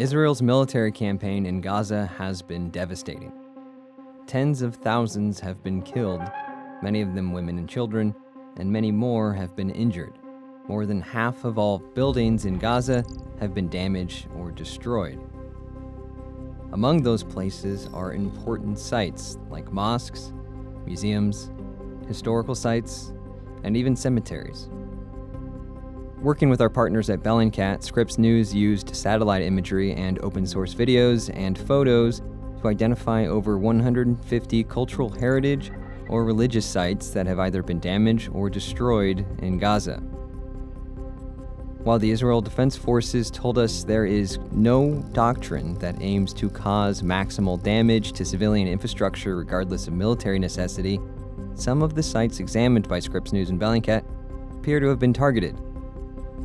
Israel's military campaign in Gaza has been devastating. Tens of thousands have been killed, many of them women and children, and many more have been injured. More than half of all buildings in Gaza have been damaged or destroyed. Among those places are important sites like mosques, museums, historical sites, and even cemeteries. Working with our partners at Bellingcat, Scripps News used satellite imagery and open-source videos and photos to identify over 150 cultural heritage or religious sites that have either been damaged or destroyed in Gaza. While the Israel Defense Forces told us there is no doctrine that aims to cause maximal damage to civilian infrastructure regardless of military necessity, some of the sites examined by Scripps News and Bellingcat appear to have been targeted,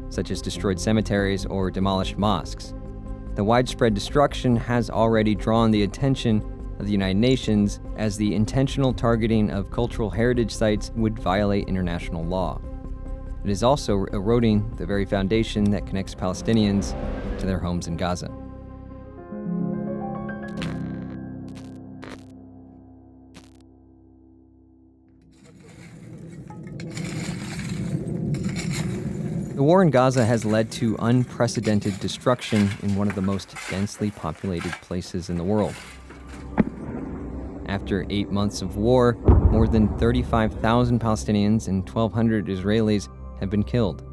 such as destroyed cemeteries or demolished mosques. The widespread destruction has already drawn the attention of the United Nations, as the intentional targeting of cultural heritage sites would violate international law. It is also eroding the very foundation that connects Palestinians to their homes in Gaza. The war in Gaza has led to unprecedented destruction in one of the most densely populated places in the world. After 8 months of war, more than 35,000 Palestinians and 1,200 Israelis have been killed.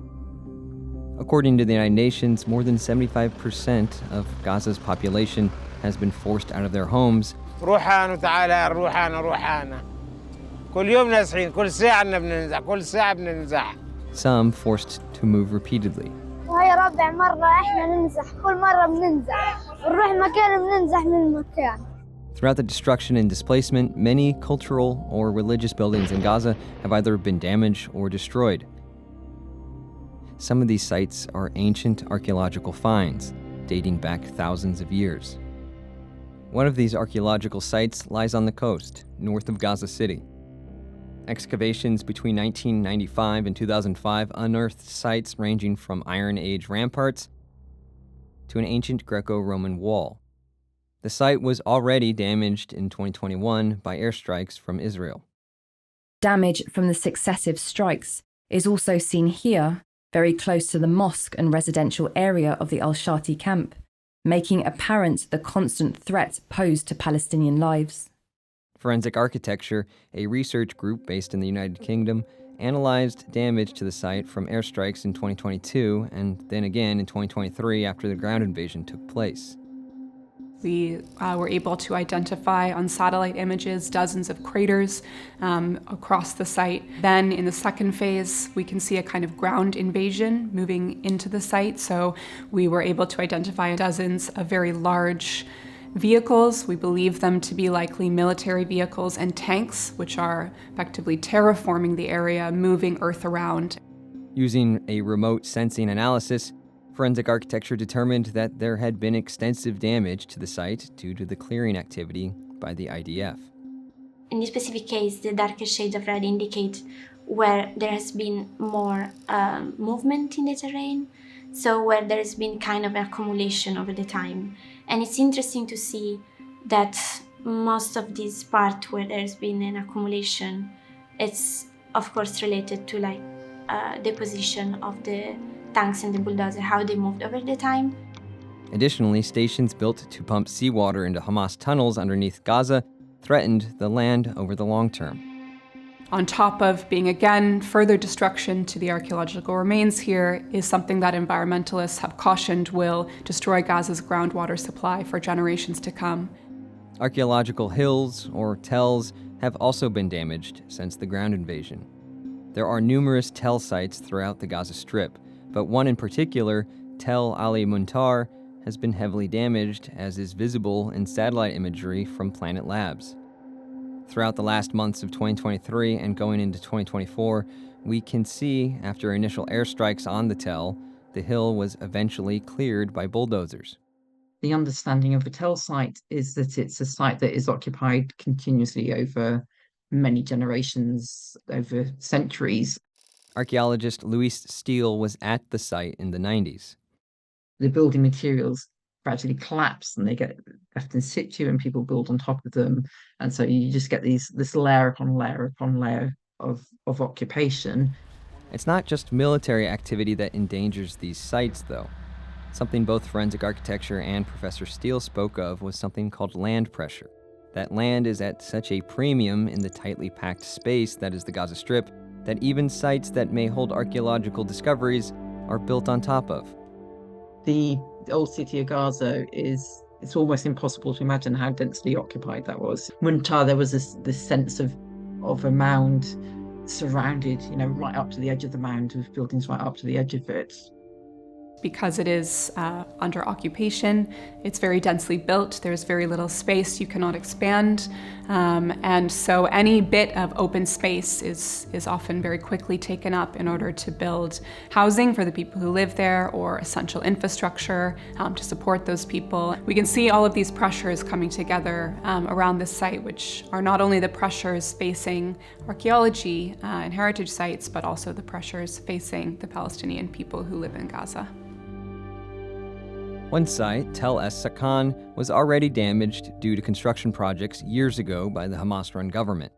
According to the United Nations, more than 75% of Gaza's population has been forced out of their homes. Some forced to move repeatedly. Throughout the destruction and displacement, many cultural or religious buildings in Gaza have either been damaged or destroyed. Some of these sites are ancient archaeological finds, dating back thousands of years. One of these archaeological sites lies on the coast, north of Gaza City. Excavations between 1995 and 2005 unearthed sites ranging from Iron Age ramparts to an ancient Greco-Roman wall. The site was already damaged in 2021 by airstrikes from Israel. Damage from the successive strikes is also seen here, very close to the mosque and residential area of the Al-Shati camp, making apparent the constant threat posed to Palestinian lives. Forensic Architecture, a research group based in the United Kingdom, analyzed damage to the site from airstrikes in 2022 and then again in 2023 after the ground invasion took place. We were able to identify on satellite images dozens of craters across the site. Then in the second phase, we can see a kind of ground invasion moving into the site. So we were able to identify dozens of very large vehicles. We believe them to be likely military vehicles and tanks, which are effectively terraforming the area, moving earth around. Using a remote sensing analysis, Forensic Architecture determined that there had been extensive damage to the site due to the clearing activity by the IDF. In this specific case, the darker shades of red indicate where there has been more movement in the terrain, so where there has been kind of an accumulation over the time. And it's interesting to see that most of this part where there's been an accumulation, it's of course related to the position of the tanks and the bulldozer, how they moved over the time. Additionally, stations built to pump seawater into Hamas tunnels underneath Gaza threatened the land over the long term. On top of being, again, further destruction to the archaeological remains here is something that environmentalists have cautioned will destroy Gaza's groundwater supply for generations to come. Archaeological hills, or tells, have also been damaged since the ground invasion. There are numerous tell sites throughout the Gaza Strip, but one in particular, Tel Ali Muntar, has been heavily damaged, as is visible in satellite imagery from Planet Labs. Throughout the last months of 2023 and going into 2024, we can see, after initial airstrikes on the Tel, the hill was eventually cleared by bulldozers. The understanding of a Tel site is that it's a site that is occupied continuously over many generations, over centuries. Archaeologist Luis Steele was at the site in the 90s. The building materials gradually collapse and they get left in situ and people build on top of them. And so you just get this layer upon layer upon layer of occupation. It's not just military activity that endangers these sites, though. Something both forensic architecture and Professor Steele spoke of was something called land pressure. That land is at such a premium in the tightly packed space that is the Gaza Strip that even sites that may hold archaeological discoveries are built on top of. The old city of Gaza it's almost impossible to imagine how densely occupied that was. Muntar, there was this sense of a mound surrounded, right up to the edge of the mound, with buildings right up to the edge of it. Because it is under occupation, it's very densely built, there's very little space, you cannot expand, and so any bit of open space is often very quickly taken up in order to build housing for the people who live there or essential infrastructure to support those people. We can see all of these pressures coming together around this site, which are not only the pressures facing archaeology and heritage sites, but also the pressures facing the Palestinian people who live in Gaza. One site, Tel Es-Sakan, was already damaged due to construction projects years ago by the Hamas-run government.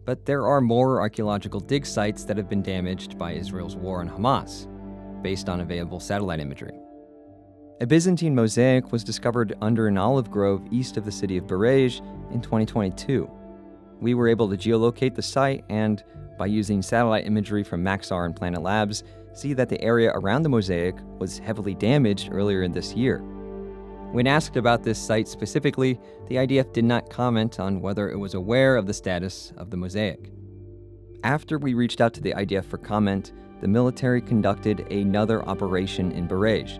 But there are more archaeological dig sites that have been damaged by Israel's war on Hamas, based on available satellite imagery. A Byzantine mosaic was discovered under an olive grove east of the city of Berej in 2022. We were able to geolocate the site and, by using satellite imagery from Maxar and Planet Labs, see that the area around the mosaic was heavily damaged earlier in this year. When asked about this site specifically, the IDF did not comment on whether it was aware of the status of the mosaic. After we reached out to the IDF for comment, the military conducted another operation in Berej.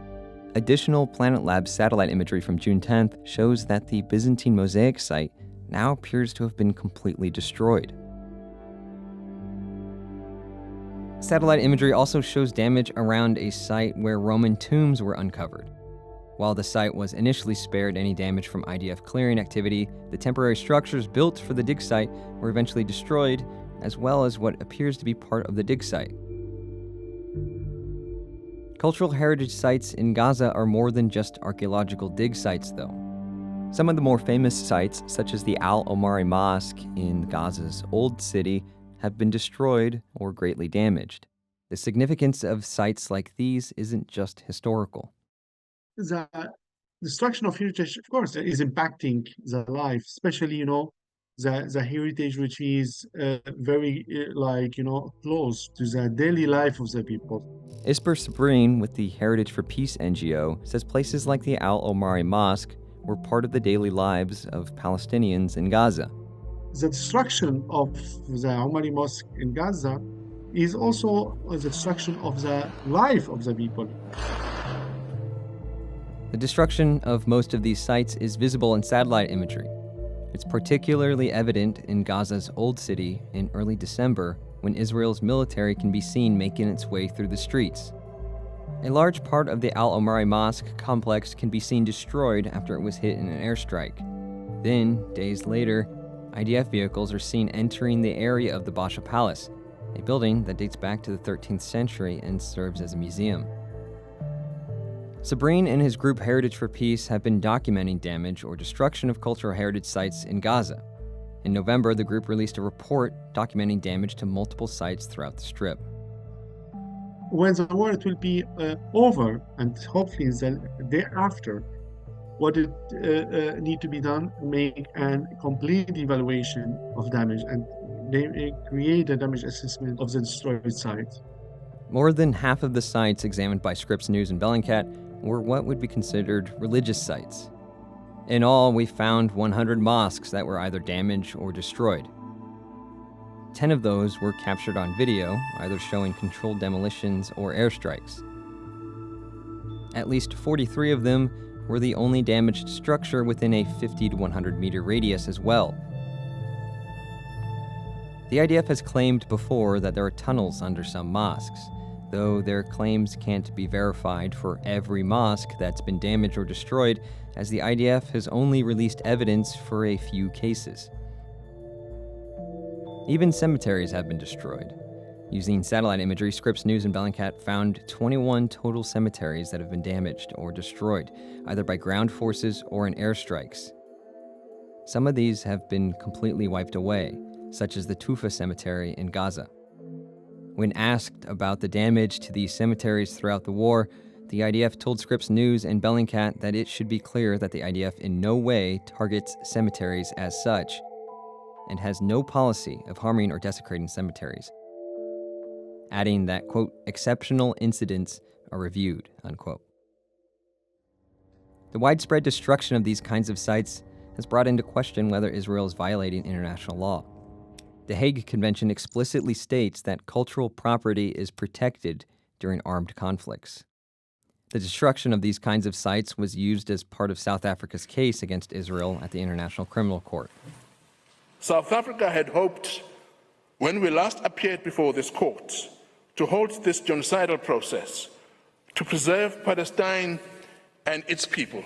Additional Planet Labs satellite imagery from June 10th shows that the Byzantine mosaic site now appears to have been completely destroyed. Satellite imagery also shows damage around a site where Roman tombs were uncovered. While the site was initially spared any damage from IDF clearing activity, the temporary structures built for the dig site were eventually destroyed, as well as what appears to be part of the dig site. Cultural heritage sites in Gaza are more than just archaeological dig sites, though. Some of the more famous sites, such as the Al-Omari Mosque in Gaza's Old City, have been destroyed or greatly damaged. The significance of sites like these isn't just historical. The destruction of heritage, of course, is impacting the life, especially, the heritage which is very, close to the daily life of the people. Isper Sabrine with the Heritage for Peace NGO says places like the Al-Omari Mosque were part of the daily lives of Palestinians in Gaza. The destruction of the Omari Mosque in Gaza is also the destruction of the life of the people. The destruction of most of these sites is visible in satellite imagery. It's particularly evident in Gaza's Old City in early December, when Israel's military can be seen making its way through the streets. A large part of the Al-Omari Mosque complex can be seen destroyed after it was hit in an airstrike. Then, days later, IDF vehicles are seen entering the area of the Basha Palace, a building that dates back to the 13th century and serves as a museum. Sabrine and his group Heritage for Peace have been documenting damage or destruction of cultural heritage sites in Gaza. In November, the group released a report documenting damage to multiple sites throughout the Strip. When the war will be over, and hopefully the day after, what it need to be done, make a complete evaluation of damage and they create a damage assessment of the destroyed sites. More than half of the sites examined by Scripps News and Bellingcat were what would be considered religious sites. In all, we found 100 mosques that were either damaged or destroyed. 10 of those were captured on video, either showing controlled demolitions or airstrikes. At least 43 of them were the only damaged structure within a 50 to 100 meter radius as well. The IDF has claimed before that there are tunnels under some mosques, though their claims can't be verified for every mosque that's been damaged or destroyed, as the IDF has only released evidence for a few cases. Even cemeteries have been destroyed. Using satellite imagery, Scripps News and Bellingcat found 21 total cemeteries that have been damaged or destroyed, either by ground forces or in airstrikes. Some of these have been completely wiped away, such as the Tufa Cemetery in Gaza. When asked about the damage to these cemeteries throughout the war, the IDF told Scripps News and Bellingcat that it should be clear that the IDF in no way targets cemeteries as such and has no policy of harming or desecrating cemeteries, adding that, quote, exceptional incidents are reviewed, unquote. The widespread destruction of these kinds of sites has brought into question whether Israel is violating international law. The Hague Convention explicitly states that cultural property is protected during armed conflicts. The destruction of these kinds of sites was used as part of South Africa's case against Israel at the International Criminal Court. South Africa had hoped, when we last appeared before this court, to halt this genocidal process, to preserve Palestine and its people.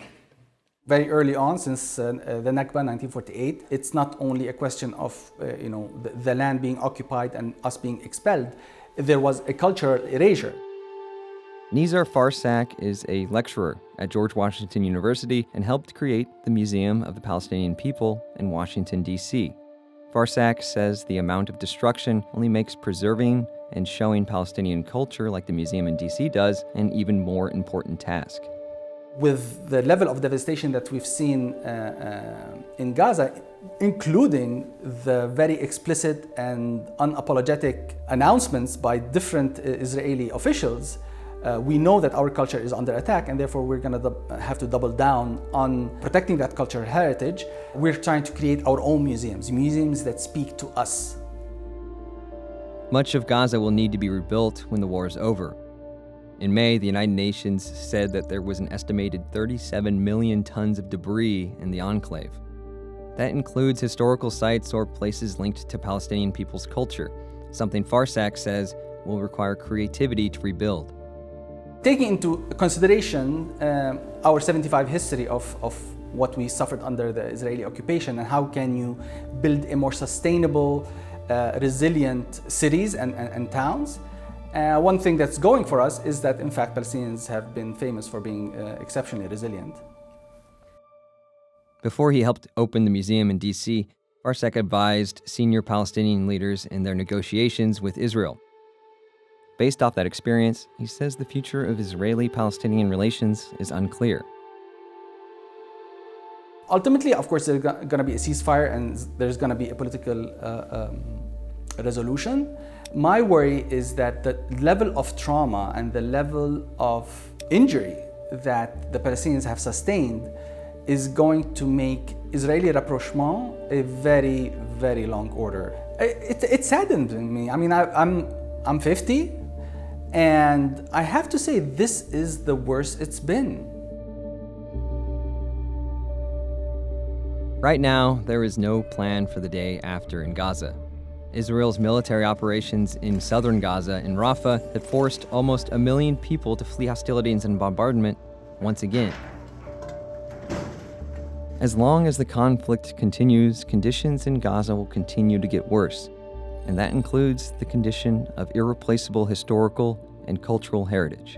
Very early on, since the Nakba 1948, it's not only a question of the land being occupied and us being expelled. There was a cultural erasure. Nizar Farsak is a lecturer at George Washington University and helped create the Museum of the Palestinian People in Washington, D.C. Farsak says the amount of destruction only makes preserving and showing Palestinian culture like the museum in D.C. does an even more important task. With the level of devastation that we've seen in Gaza, including the very explicit and unapologetic announcements by different Israeli officials, we know that our culture is under attack, and therefore we're going to have to double down on protecting that cultural heritage. We're trying to create our own museums that speak to us. Much of Gaza will need to be rebuilt when the war is over. In May, the United Nations said that there was an estimated 37 million tons of debris in the enclave. That includes historical sites or places linked to Palestinian people's culture, something Farsak says will require creativity to rebuild. Taking into consideration our 75 history of what we suffered under the Israeli occupation, and how can you build a more sustainable, resilient cities and towns, one thing that's going for us is that, in fact, Palestinians have been famous for being exceptionally resilient. Before he helped open the museum in D.C., Farsak advised senior Palestinian leaders in their negotiations with Israel. Based off that experience, he says the future of Israeli-Palestinian relations is unclear. Ultimately, of course, there's going to be a ceasefire and there's going to be a political resolution. My worry is that the level of trauma and the level of injury that the Palestinians have sustained is going to make Israeli rapprochement a very, very long order. It saddens me. I mean, I'm 50, and I have to say this is the worst it's been. Right now, there is no plan for the day after in Gaza. Israel's military operations in southern Gaza and Rafah have forced almost 1 million people to flee hostilities and bombardment once again. As long as the conflict continues, conditions in Gaza will continue to get worse, and that includes the condition of irreplaceable historical and cultural heritage.